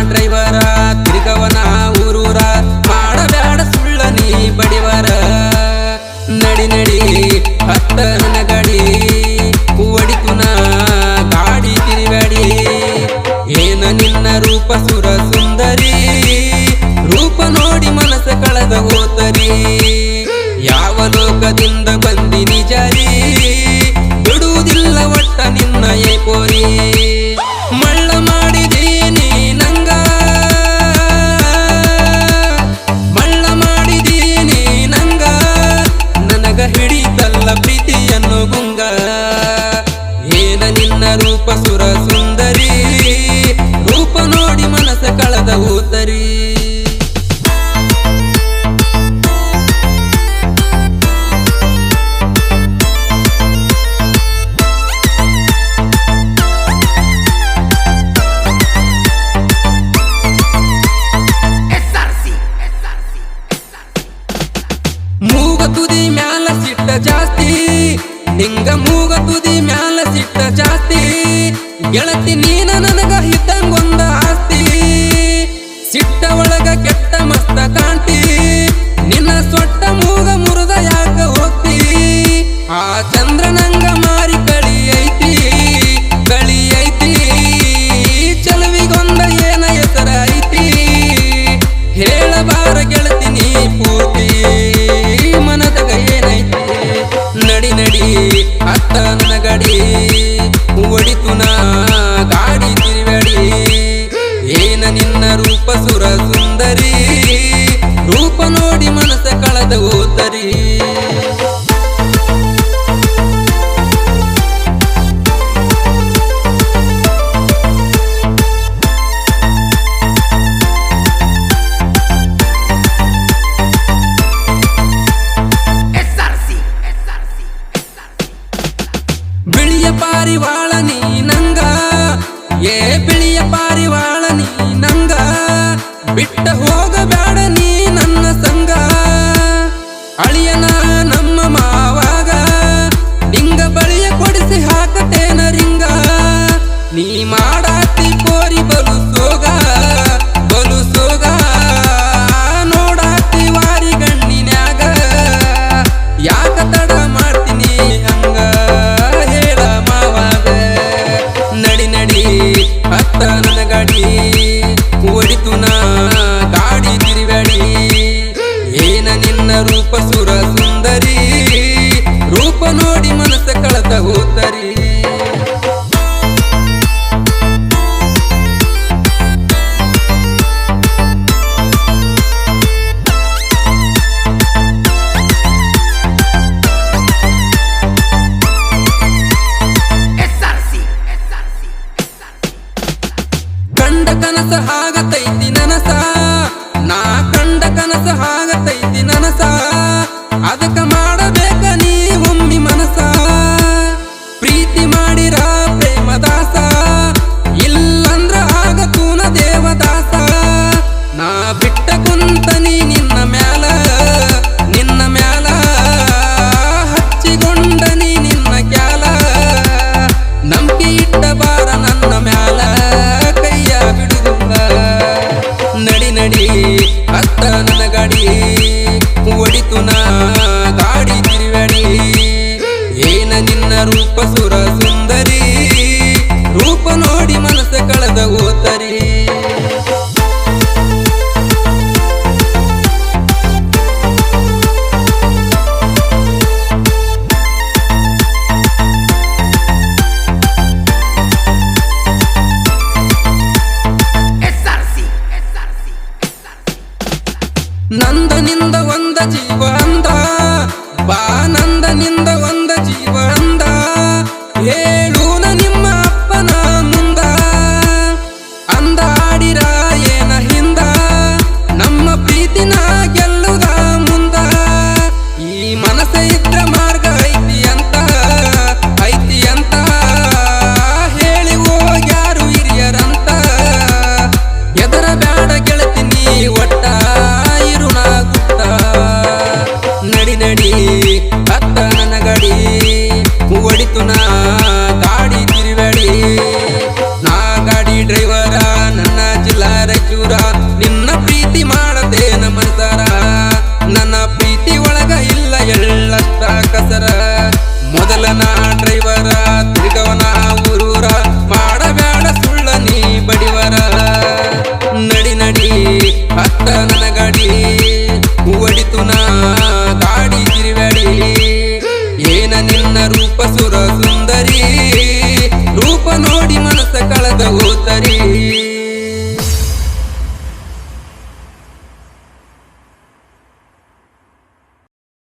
driver ತಿರುಗವನ ಊರೂರ ಮಾಡಬ್ಯಾಡ ಸುಳ್ಳ ನೀ ಬಡಿವರ ನಡಿ ನಡಿ ಹತ್ತ ನನ್ನ ಗಾಡಿ ಹೊಡಿತುನ ಗಾಡಿ ತಿರುಗಾಡಿ ಏನ ನಿನ್ನ ರೂಪ ಸುರ ಸುಂದರಿ ರೂಪ ನೋಡಿ ಮನಸ ಕಳೆದ ಹೋತರಿ ಯಾವ ಲೋಕದಿಂದ ಬಂದಿ ನಿಜಾರಿ ಬಿಡುವುದಿಲ್ಲ ಒಟ್ಟ ನಿನ್ನ ಏಪೋರಿ ಮಳ್ಳ ಮಾಡಿದೀನಿ ನಂಗ ಮಳ್ಳ ಮಾಡಿದೀನಿ ನಂಗ ನನಗ ಹಿಡಿತಲ್ಲ ಪ್ರೀತಿಯನ್ನು ಗುಂಗ ಏನ ನಿನ್ನ ರೂಪ ಸುರ ಸುಂದರಿ ರೂಪ ನೋಡಿ ಮನಸ ಕಳೆದ ಹೋತರಿ ಮೂಗ ತುದಿ ಮ್ಯಾಲ ಸಿಟ್ಟ ಜಾಸ್ತಿ ನಿಂಗ ಮೂಗ ತುದಿ ಮ್ಯಾಲ ಸಿಟ್ಟ ಜಾಸ್ತಿ ಗೆಳತಿ ನೀನ ನನಗ ಇದ್ದಂಗೊಂದ ಆಸ್ತಿ ಸಿಟ್ಟ ಒಳಗ ಕೆಟ್ಟ ಮಸ್ತ ಕಾಣ್ತಿ ನಿನ್ನ ಸೊಟ್ಟ ಮೂಗ ಮುರಿದ ಯಾಕ ಹೋಗ್ತಿ ಆ ಚಂದ್ರನಂಗ ಮಾರಿ ಕಳಿ ಐತಿ ಚಲವಿಗೊಂದ ಏನ ಹೆಸರ ಐತಿ ಹೇಳಬಾರ ಗೆಳತಿ ನೀ ಪೂರ್ತಿ ಮನದಾಗ ಏನೈತಿ ನಡಿ ನಡಿ ಅತ್ತ ನನ್ನ ಗಾಡಿ ಹೊಡಿತುನ ಗಾಡಿ ತಿರುಗಾಡಿ ಏನ ನಿನ್ನ ರೂಪ ಸುರ ಸುಂದರಿ ರೂಪ ನೋಡಿ ಮನಸ ಕಳೆದ ಹೋತರಿ ಬಿಳಿಯ ಪಾರಿವಾಳ ನೀ ನಂಗ ಏ ಬಿಳಿಯ ಪಾರಿವಾಳ ನೀ ನಂಗ ಬಿಟ್ಟ ಹೋಗಬೇಡ ನೀ ನನ್ನ ಸಂಗ ಅಳಿಯನ ನಮ್ಮ ಮಾವಾಗ ನಿಂಗ ಬಳಿಯ ಕೊಡಿಸಿ ಹಾಕತೇನ ರಿಂಗ ನೀ ಮಾಡಾತಿ ಕೋರಿ ಬಲು ಸೋಗ ನೋಡಾತಿ ವಾರಿ ಗಣ್ಣಿನ್ಯಾಗ ಯಾಕ ತಡ ಮಾಡ್ತೀನಿ ಹಂಗ ಹತ್ತ ನನ್ನ ಗಾಡಿ ಹೊಡಿತುನ ಗಾಡಿ ತಿರುಗಾಡಿ ಏನ ನಿನ್ನ ರೂಪ ಸುರ ಸುಂದರಿ ರೂಪ ನೋಡಿ ಮನಸ ಕಳೆದ ಹೋತರಿ ಕಂಡ ಕನಸ ಹಾಗತೈತಿ ನನಸ ನಾ ಕಂಡ ಕನಸ ಹಾಗತೈತಿ ನನಸ ಅದಕ್ಕ ಮಾಡಬೇಕ ನೀ ಒಮ್ಮಿ ಮನಸ ಪ್ರೀತಿ ಮಾಡಿರ ಪ್ರೇಮದಾಸ ಇಲ್ಲಂದ್ರ ಆಗತೂನ ದೇವದಾಸ ನಾ ಬಿಟ್ಟ ಕುಂತನಿ ನಿನ್ನ ಮ್ಯಾಲ ಹಚ್ಚಿಕೊಂಡನಿ ನಿನ್ನ ಕ್ಯಾಲ ನಂಬಿಕೆ ಇಟ್ಟ ಬಾರ ನನ್ನ ಮ್ಯಾಲ ನಡಿ ನಡಿ ಅತ್ತ ನನ್ನ ಗಾಡಿ ಹೊಡಿತುನ ಗಾಡಿ ತಿರುಗಾಡಿ ಏನ ನಿನ್ನ ರೂಪ